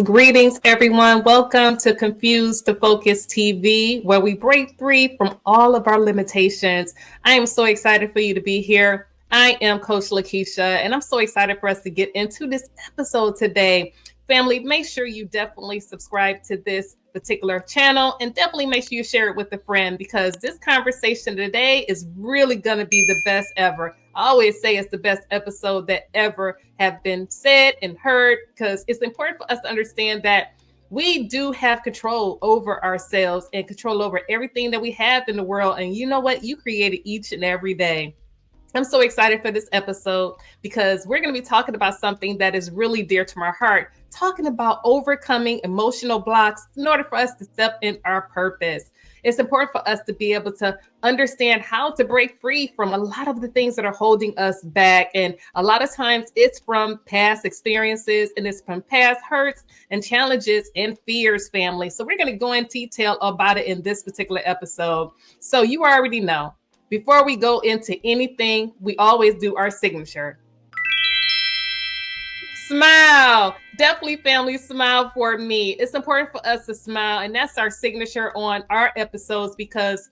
Greetings, everyone. Welcome to Confused to Focus TV, where we break free from all of our limitations. I am so excited for you to be here. I am Coach Lekeisha, and I'm so excited for us to get into this episode today. Family, make sure you definitely subscribe to this particular channel and definitely make sure you share it with a friend, because this conversation today is really going to be the best ever. I always say it's the best episode that ever have been said and heard, because it's important for us to understand that we do have control over ourselves and control over everything that we have in the world. And you know what? You created each and every day. I'm so excited for this episode because we're going to be talking about something that is really dear to my heart, talking about overcoming emotional blocks in order for us to step in our purpose. It's important for us to be able to understand how to break free from a lot of the things that are holding us back. And a lot of times it's from past experiences and it's from past hurts and challenges and fears, family. So we're going to go in detail about it in this particular episode. So you already know. Before we go into anything, we always do our signature. Smile. Definitely, family, smile for me. It's important for us to smile, and that's our signature on our episodes, because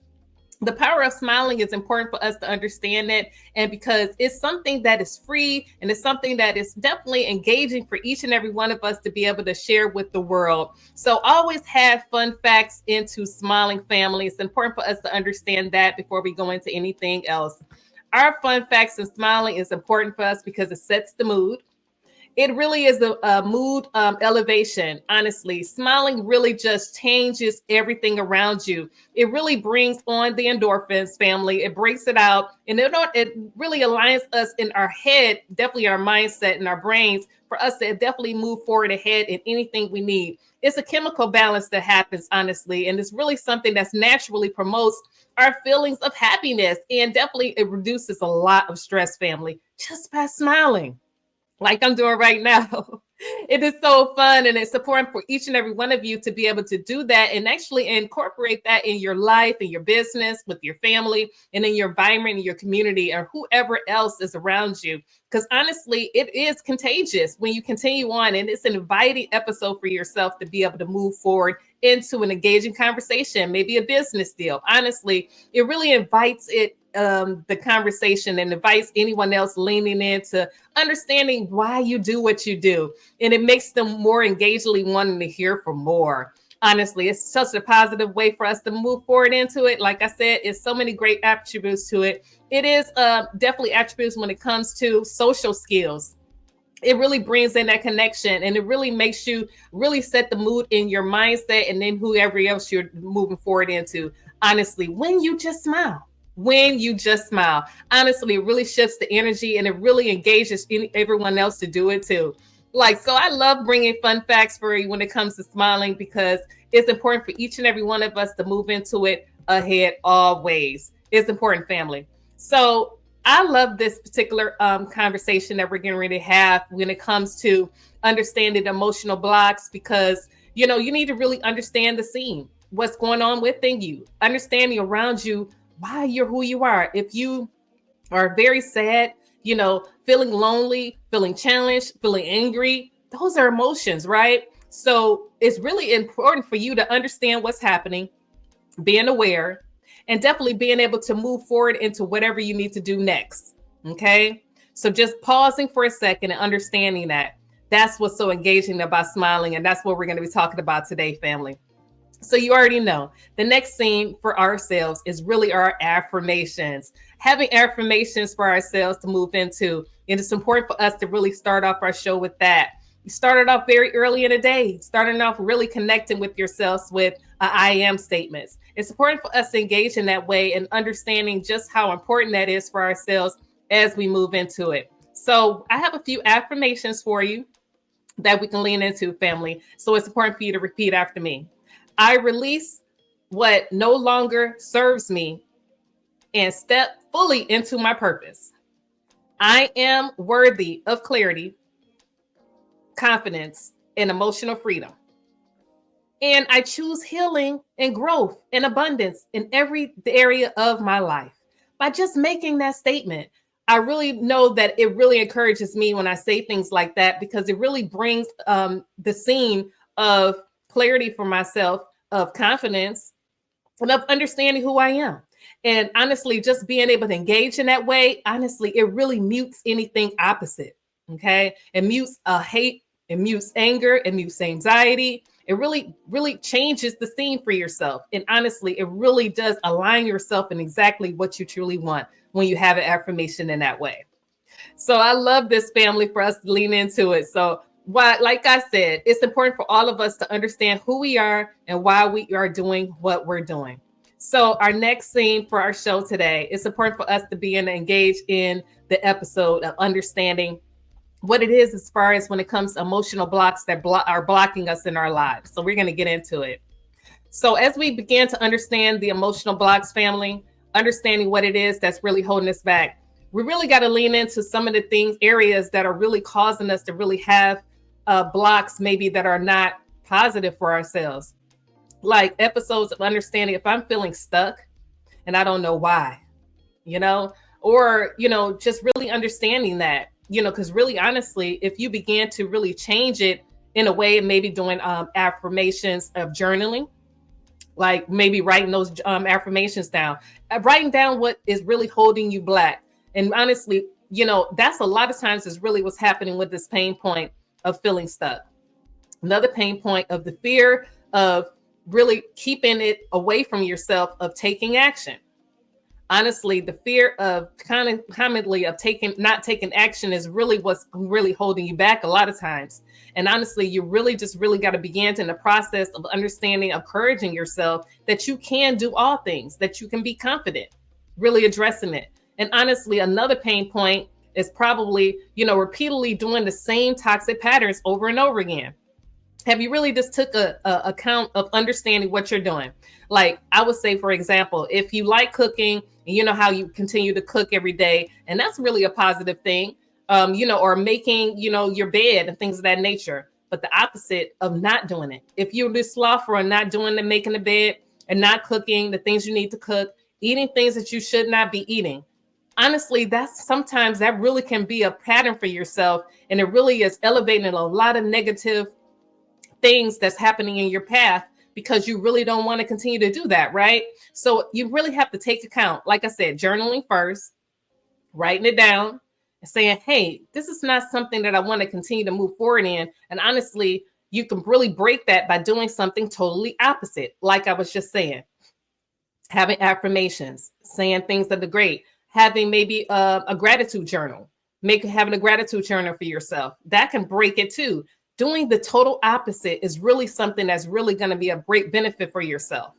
the power of smiling is important for us to understand it, and because it's something that is free and it's something that is definitely engaging for each and every one of us to be able to share with the world. So always have fun facts into smiling, family. It's important for us to understand that before we go into anything else. Our fun facts and smiling is important for us because it sets the mood. It really is a mood elevation. Honestly, smiling really just changes everything around you. It really brings on the endorphins, family. It breaks it out, and it really aligns us in our head, definitely our mindset and our brains, for us to definitely move forward ahead in anything we need. It's a chemical balance that happens, honestly, and it's really something that's naturally promotes our feelings of happiness, and definitely it reduces a lot of stress, family, just by smiling like I'm doing right now. It is so fun, and it's important for each and every one of you to be able to do that and actually incorporate that in your life, in your business, with your family, and in your environment, in your community, or whoever else is around you. Because honestly, it is contagious when you continue on, and it's an inviting episode for yourself to be able to move forward into an engaging conversation, maybe a business deal. Honestly, it really invites the conversation and invites anyone else leaning into understanding why you do what you do. And it makes them more engagingly wanting to hear for more. Honestly, it's such a positive way for us to move forward into it. Like I said, it's so many great attributes to it. It is definitely attributes when it comes to social skills. It really brings in that connection, and it really makes you really set the mood in your mindset and then whoever else you're moving forward into. Honestly, when you just smile, honestly, it really shifts the energy and it really engages everyone else to do it too. Like, so I love bringing fun facts for you when it comes to smiling, because it's important for each and every one of us to move into it ahead always. It's important, family. So I love this particular conversation that we're getting ready to have when it comes to understanding emotional blocks, because you need to really understand the scene, what's going on within you, understanding around you why you're who you are. If you are very sad, feeling lonely, feeling challenged, feeling angry, those are emotions, right? So it's really important for you to understand what's happening, being aware, and definitely being able to move forward into whatever you need to do next. Okay. So just pausing for a second and understanding that. That's what's so engaging about smiling. And that's what we're going to be talking about today, family. So you already know the next scene for ourselves is really our affirmations. Having affirmations for ourselves to move into. And it's important for us to really start off our show with that. You started off very early in the day, starting off really connecting with yourselves with I am statements. It's important for us to engage in that way and understanding just how important that is for ourselves as we move into it. So I have a few affirmations for you that we can lean into, family. So it's important for you to repeat after me. I release what no longer serves me and step fully into my purpose. I am worthy of clarity, confidence, and emotional freedom. And I choose healing and growth and abundance in every area of my life. By just making that statement, I really know that it really encourages me when I say things like that, because it really brings the scene of clarity for myself, of confidence, and of understanding who I am. And honestly, just being able to engage in that way, honestly, it really mutes anything opposite. Okay. It mutes hate, it mutes anger, it mutes anxiety. It really, really changes the scene for yourself. And honestly, it really does align yourself in exactly what you truly want when you have an affirmation in that way. So I love this, family, for us to lean into it. So why, like I said, it's important for all of us to understand who we are and why we are doing what we're doing. So our next scene for our show today, it's important for us to be engaged in the episode of understanding what it is as far as when it comes to emotional blocks that are blocking us in our lives. So we're going to get into it. So as we begin to understand the emotional blocks, family, understanding what it is that's really holding us back, we really got to lean into some of the things, areas that are really causing us to really have blocks, maybe that are not positive for ourselves. Like episodes of understanding if I'm feeling stuck and I don't know why, you know, or, you know, just really understanding that, you know, because really, honestly, if you begin to really change it in a way, maybe doing affirmations of journaling, like maybe writing those affirmations down, writing down what is really holding you back. And honestly, you know, that's a lot of times is really what's happening with this pain point of feeling stuck. Another pain point of the fear of really keeping it away from yourself, of taking action. Honestly, the fear of commonly of not taking action is really what's really holding you back a lot of times. And honestly, you really just really got to begin in the process of understanding, encouraging yourself that you can do all things, that you can be confident, really addressing it. And honestly, another pain point is probably, you know, repeatedly doing the same toxic patterns over and over again. Have you really just took a account of understanding what you're doing? Like I would say, for example, if you like cooking and you know how you continue to cook every day, and that's really a positive thing, you know, or making, you know, your bed and things of that nature. But the opposite of not doing it. If you're this slothful and not doing the making the bed and not cooking the things you need to cook, eating things that you should not be eating, honestly, that's sometimes that really can be a pattern for yourself. And it really is elevating a lot of negative things that's happening in your path, because you really don't want to continue to do that, right? So you really have to take account, like I said, journaling first, writing it down and saying, hey, this is not something that I want to continue to move forward in. And honestly, you can really break that by doing something totally opposite. Like I was just saying, having affirmations, saying things that are great, having maybe a gratitude journal, having a gratitude journal for yourself. That can break it too. Doing the total opposite is really something that's really going to be a great benefit for yourself.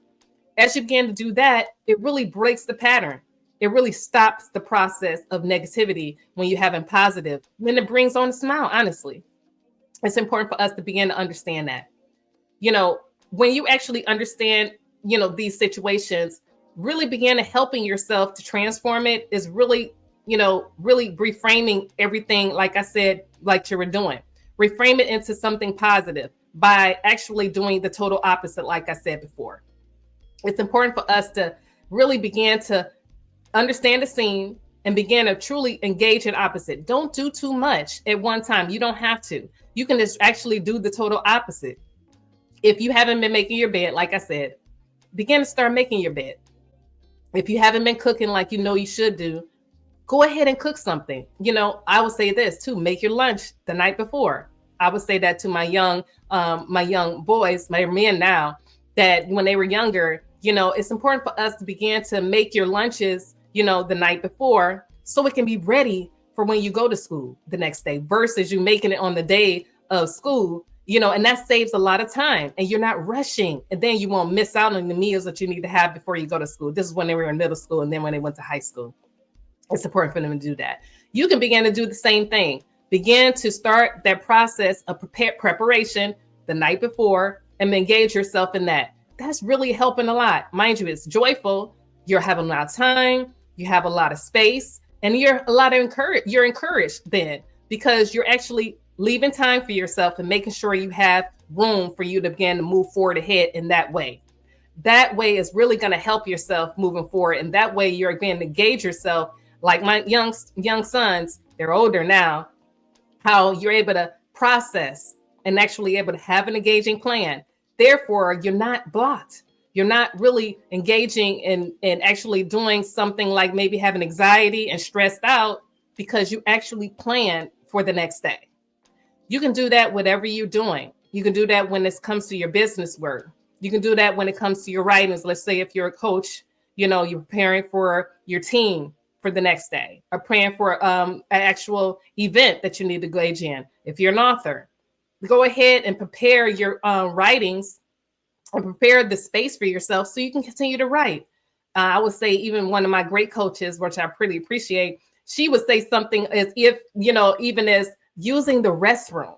As you begin to do that, it really breaks the pattern. It really stops the process of negativity when you're having positive. Then it brings on a smile, honestly. It's important for us to begin to understand that. You know, when you actually understand, you know, these situations, really begin to helping yourself to transform it is really, you know, really reframing everything, like I said, like you were doing. Reframe it into something positive by actually doing the total opposite, like I said before. It's important for us to really begin to understand the scene and begin to truly engage in opposite. Don't do too much at one time. You don't have to. You can just actually do the total opposite. If you haven't been making your bed, like I said, begin to start making your bed. If you haven't been cooking like you know you should do, go ahead and cook something. You know, I would say this too: make your lunch the night before. I would say that to my young boys, my men now, that when they were younger, you know, it's important for us to begin to make your lunches, you know, the night before, so it can be ready for when you go to school the next day, versus you making it on the day of school, you know, and that saves a lot of time and you're not rushing. And then you won't miss out on the meals that you need to have before you go to school. This is when they were in middle school, and then when they went to high school. It's important for them to do that. You can begin to do the same thing. Begin to start that process of preparation the night before and engage yourself in that. That's really helping a lot. Mind you, it's joyful. You're having a lot of time. You have a lot of space, and you're encouraged then, because you're actually leaving time for yourself and making sure you have room for you to begin to move forward ahead in that way. That way is really going to help yourself moving forward. And that way you're going to gauge yourself, like my young sons, they're older now, how you're able to process and actually able to have an engaging plan. Therefore, you're not blocked. You're not really engaging in actually doing something like maybe having anxiety and stressed out because you actually plan for the next day. You can do that whatever you're doing. You can do that when it comes to your business work. You can do that when it comes to your writings. Let's say if you're a coach, you're preparing for your team for the next day, or praying for an actual event that you need to engage in. If you're an author, go ahead and prepare your writings and prepare the space for yourself so you can continue to write. I would say even one of my great coaches, which I pretty appreciate, she would say something as if, even as using the restroom.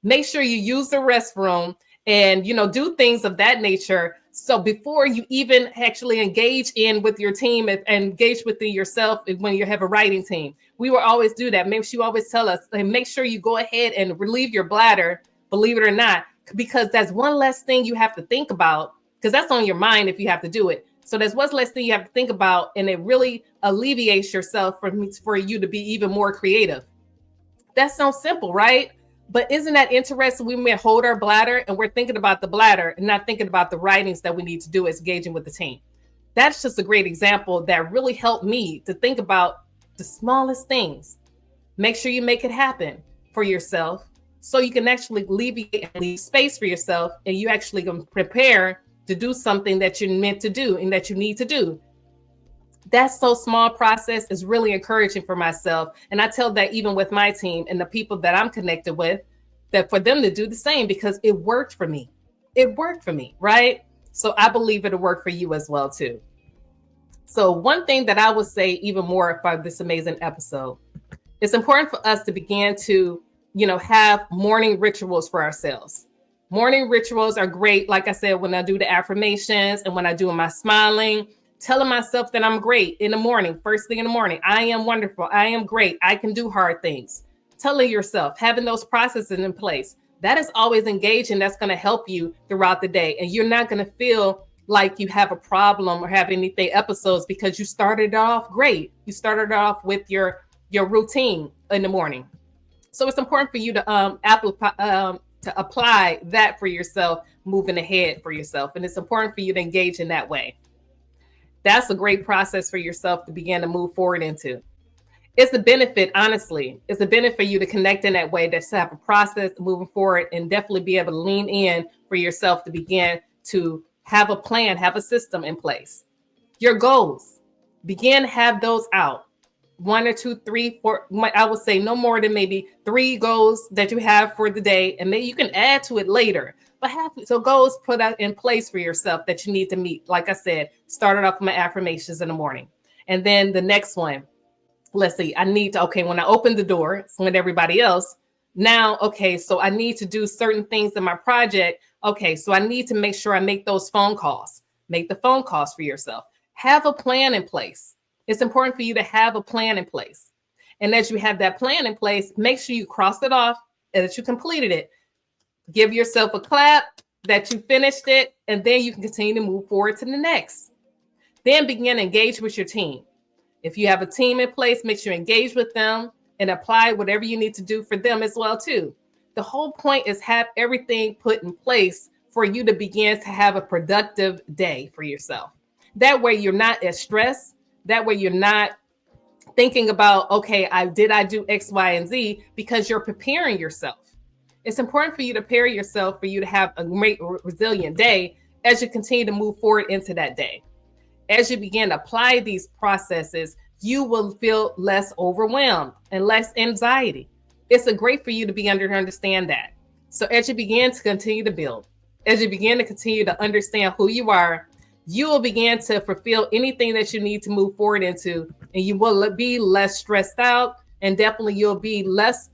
Make sure you use the restroom and, do things of that nature. So before you even actually engage in with your team and engage within yourself when you have a writing team, we will always do that. Maybe she always tell us, and make sure you go ahead and relieve your bladder, believe it or not, because that's one less thing you have to think about, because that's on your mind if you have to do it. So there's one less thing you have to think about, and it really alleviates yourself for you to be even more creative. That sounds simple, right? But isn't that interesting? We may hold our bladder and we're thinking about the bladder and not thinking about the writings that we need to do as engaging with the team. That's just a great example that really helped me to think about the smallest things. Make sure you make it happen for yourself so you can actually leave space for yourself, and you actually can prepare to do something that you're meant to do and that you need to do. That so small process is really encouraging for myself. And I tell that even with my team and the people that I'm connected with, that for them to do the same, because it worked for me. It worked for me, right? So I believe it'll work for you as well too. So one thing that I would say even more about this amazing episode, it's important for us to begin to, have morning rituals for ourselves. Morning rituals are great. Like I said, when I do the affirmations and when I do my smiling, telling myself that I'm great in the morning, first thing in the morning. I am wonderful. I am great. I can do hard things. Telling yourself, having those processes in place, that is always engaging. That's going to help you throughout the day. And you're not going to feel like you have a problem or have anything episodes because you started off great. You started off with your routine in the morning. So it's important for you to apply that for yourself, moving ahead for yourself. And it's important for you to engage in that way. That's a great process for yourself to begin to move forward into. It's a benefit, honestly. It's a benefit for you to connect in that way, to have a process moving forward, and definitely be able to lean in for yourself to begin to have a plan, have a system in place. Your goals, begin to have those out. 1 or 2, 3, 4, I would say no more than maybe 3 goals that you have for the day. And maybe you can add to it later. But goals put out in place for yourself that you need to meet. Like I said, started off with my affirmations in the morning. And then the next one, let's see, when I open the door with everybody else, now, so I need to do certain things in my project. So I need to make sure I make those phone calls. Make the phone calls for yourself. Have a plan in place. It's important for you to have a plan in place. And as you have that plan in place, make sure you cross it off and that you completed it. Give yourself a clap that you finished it, and then you can continue to move forward to the next. Then begin to engage with your team. If you have a team in place, make sure you engage with them and apply whatever you need to do for them as well too. The whole point is have everything put in place for you to begin to have a productive day for yourself. That way you're not as stressed. That way you're not thinking about, I do X, Y, and Z, because you're preparing yourself. It's important for you to prepare yourself for you to have a great, resilient day as you continue to move forward into that day. As you begin to apply these processes, you will feel less overwhelmed and less anxiety. It's great for you to be understand that. So as you begin to continue to build, as you begin to continue to understand who you are, you will begin to fulfill anything that you need to move forward into, and you will be less stressed out, and definitely you'll be less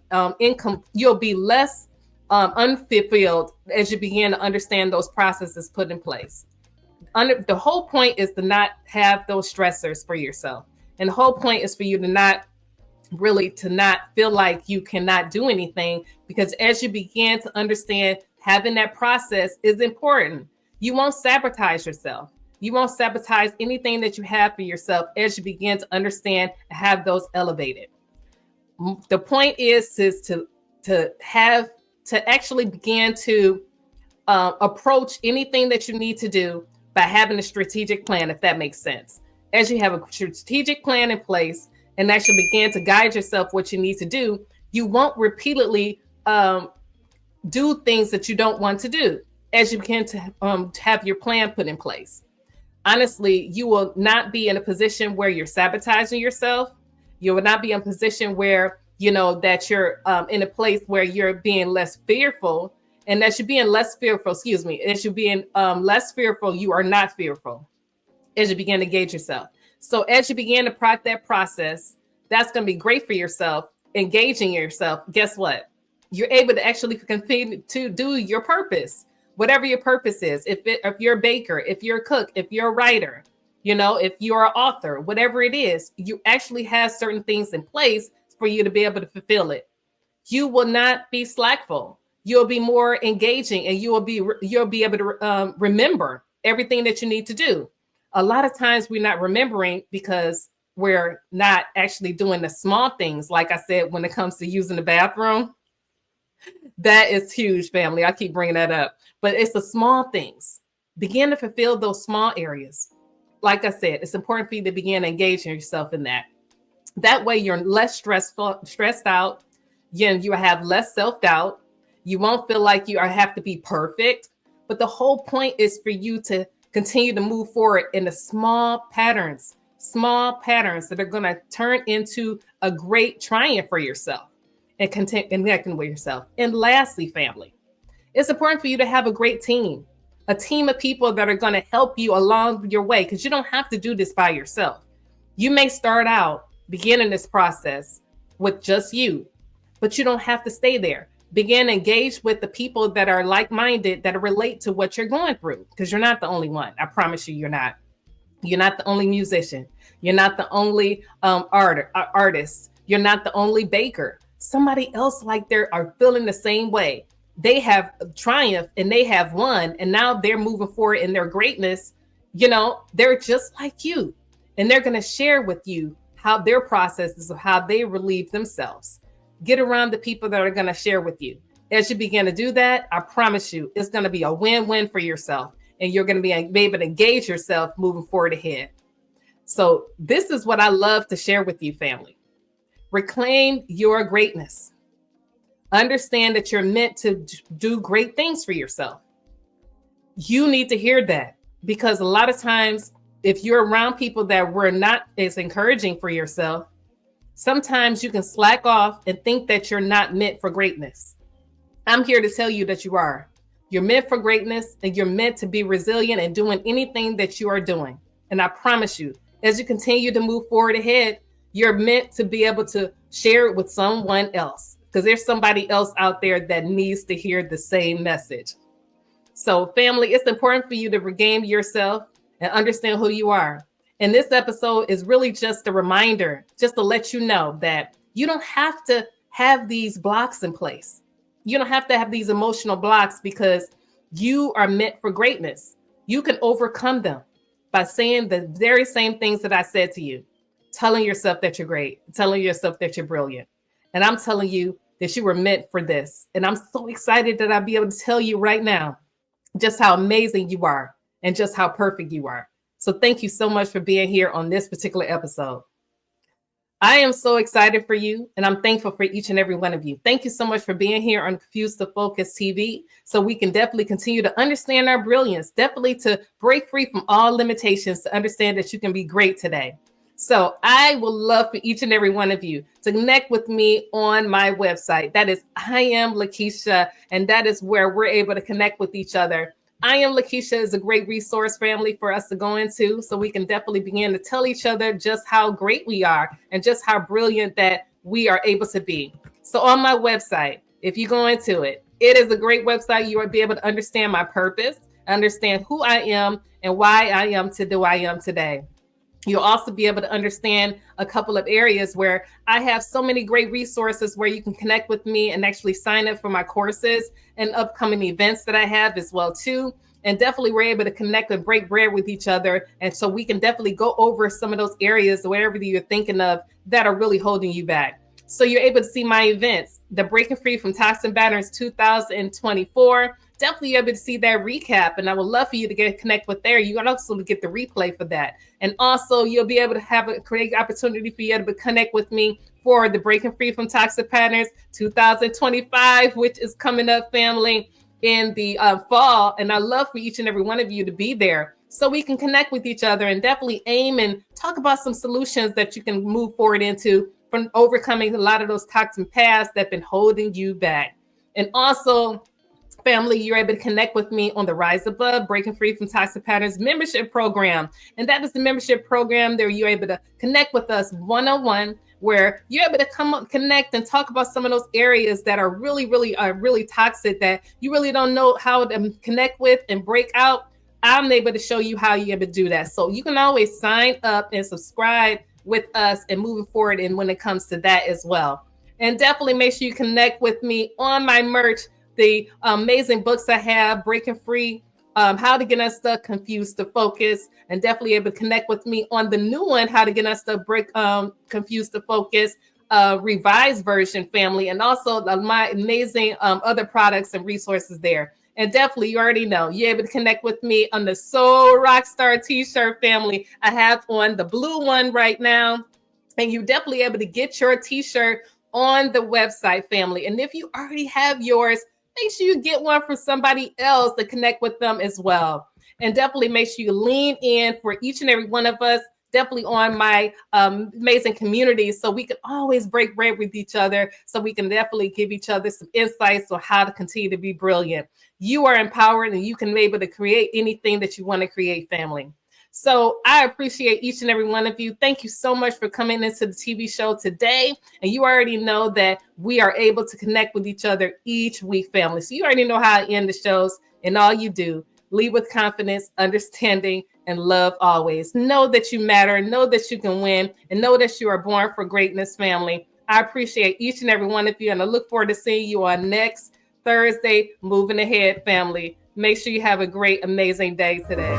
unfulfilled as you begin to understand those processes put in place. The whole point is to not have those stressors for yourself. And the whole point is for you to not feel like you cannot do anything, because as you begin to understand Having that process is important. You won't sabotage yourself. You won't sabotage anything that you have for yourself as you begin to understand and have those elevated. The point is to actually begin to approach anything that you need to do by having a strategic plan, if that makes sense. As you have a strategic plan in place and actually begin to guide yourself what you need to do, you won't repeatedly do things that you don't want to do as you begin to have your plan put in place. Honestly, you will not be in a position where you're sabotaging yourself. You will not be in a position where, that you're in a place where you're being less fearful. And as you're being less fearful, as you're being less fearful, you are not fearful as you begin to engage yourself. So as you begin to practice that process, that's going to be great for yourself, engaging yourself. Guess what? You're able to actually continue to do your purpose, whatever your purpose is. If you're a baker, if you're a cook, if you're a writer, if you're an author, whatever it is, you actually have certain things in place for you to be able to fulfill it. You will not be slackful. You'll be more engaging, and you'll be able to remember everything that you need to do. A lot of times we're not remembering because we're not actually doing the small things. Like I said, when it comes to using the bathroom, that is huge, family. I keep bringing that up, but it's the small things. Begin to fulfill those small areas. Like I said, it's important for you to begin engaging yourself in that. That way you're less stressed out. You have less self-doubt. You won't feel like you have to be perfect. But the whole point is for you to continue to move forward in the small patterns that are going to turn into a great triumph for yourself and connecting with yourself. And lastly, family, it's important for you to have a great team, a team of people that are going to help you along your way, because you don't have to do this by yourself. You may start out beginning this process with just you, but you don't have to stay there. Begin to engage with the people that are like-minded, that relate to what you're going through, because you're not the only one. I promise you, you're not. You're not the only musician. You're not the only artist. You're not the only baker. Somebody else are feeling the same way. They have triumphed and they have won, and now they're moving forward in their greatness. They're just like you, and they're going to share with you how their processes of how they relieve themselves. Get around the people that are going to share with you. As you begin to do that, I promise you, it's going to be a win-win for yourself, and you're going to be able to engage yourself moving forward ahead. So this is what I love to share with you, family. Reclaim your greatness. Understand that you're meant to do great things for yourself. You need to hear that, because a lot of times, if you're around people that were not as encouraging for yourself, sometimes you can slack off and think that you're not meant for greatness. I'm here to tell you that you are. You're meant for greatness, and you're meant to be resilient and doing anything that you are doing. And I promise you, as you continue to move forward ahead, you're meant to be able to share it with someone else, because there's somebody else out there that needs to hear the same message. So family, it's important for you to regain yourself and understand who you are. And this episode is really just a reminder, just to let you know that you don't have to have these blocks in place. You don't have to have these emotional blocks, because you are meant for greatness. You can overcome them by saying the very same things that I said to you, telling yourself that you're great, telling yourself that you're brilliant. And I'm telling you that you were meant for this. And I'm so excited that I'll be able to tell you right now just how amazing you are and just how perfect you are. So thank you so much for being here on this particular episode. I am so excited for you, and I'm thankful for each and every one of you. Thank you so much for being here on Confused to Focus TV, so we can definitely continue to understand our brilliance, definitely to break free from all limitations, to understand that you can be great today. So I would love for each and every one of you to connect with me on my website. That is I Am Lekeisha, and that is where we're able to connect with each other. I Am Lekeisha is a great resource, family, for us to go into, so we can definitely begin to tell each other just how great we are and just how brilliant that we are able to be. So on my website, if you go into it, it is a great website. You will be able to understand my purpose, understand who I am, and why I am to do I am today. You'll also be able to understand a couple of areas where I have so many great resources where you can connect with me and actually sign up for my courses and upcoming events that I have as well too. And definitely we're able to connect and break bread with each other. And so we can definitely go over some of those areas, whatever you're thinking of, that are really holding you back. So you're able to see my events, the Breaking Free from Toxic Patterns 2024. Definitely able to see that recap, and I would love for you to connect with there. You can also get the replay for that, and also you'll be able to have a great opportunity for you to connect with me for the Breaking Free from Toxic Patterns 2025, which is coming up, family, in the fall. And I love for each and every one of you to be there so we can connect with each other and definitely aim and talk about some solutions that you can move forward into from overcoming a lot of those toxic paths that have been holding you back. And also, family, you're able to connect with me on the Rise Above Breaking Free from Toxic Patterns membership program. And that is the membership program there you're able to connect with us one-on-one, where you're able to come up, connect, and talk about some of those areas that are really toxic, that you really don't know how to connect with and break out. I'm able to show you how you're able to do that. So you can always sign up and subscribe with us and moving forward and when it comes to that as well. And definitely make sure you connect with me on my merch, the amazing books I have, Breaking Free, How to Get Unstuck, Confused to Focus, and definitely able to connect with me on the new one, How to Get Unstuck, Confused to Focus, revised version, family, and also my amazing other products and resources there. And definitely, you already know, you're able to connect with me on the Soul Rockstar t-shirt, family. I have on the blue one right now, and you're definitely able to get your t-shirt on the website, family. And if you already have yours, make sure you get one for somebody else to connect with them as well. And definitely make sure you lean in for each and every one of us, definitely on my amazing community, so we can always break bread with each other, so we can definitely give each other some insights on how to continue to be brilliant. You are empowered and you can be able to create anything that you want to create, family. So I appreciate each and every one of you. Thank you so much for coming into the TV show today. And you already know that we are able to connect with each other each week, family. So you already know how I end the shows, and all you do, lead with confidence, understanding, and love always. Know that you matter, know that you can win, and know that you are born for greatness, family. I appreciate each and every one of you, and I look forward to seeing you on next Thursday, Moving Ahead, family. Make sure you have a great, amazing day today.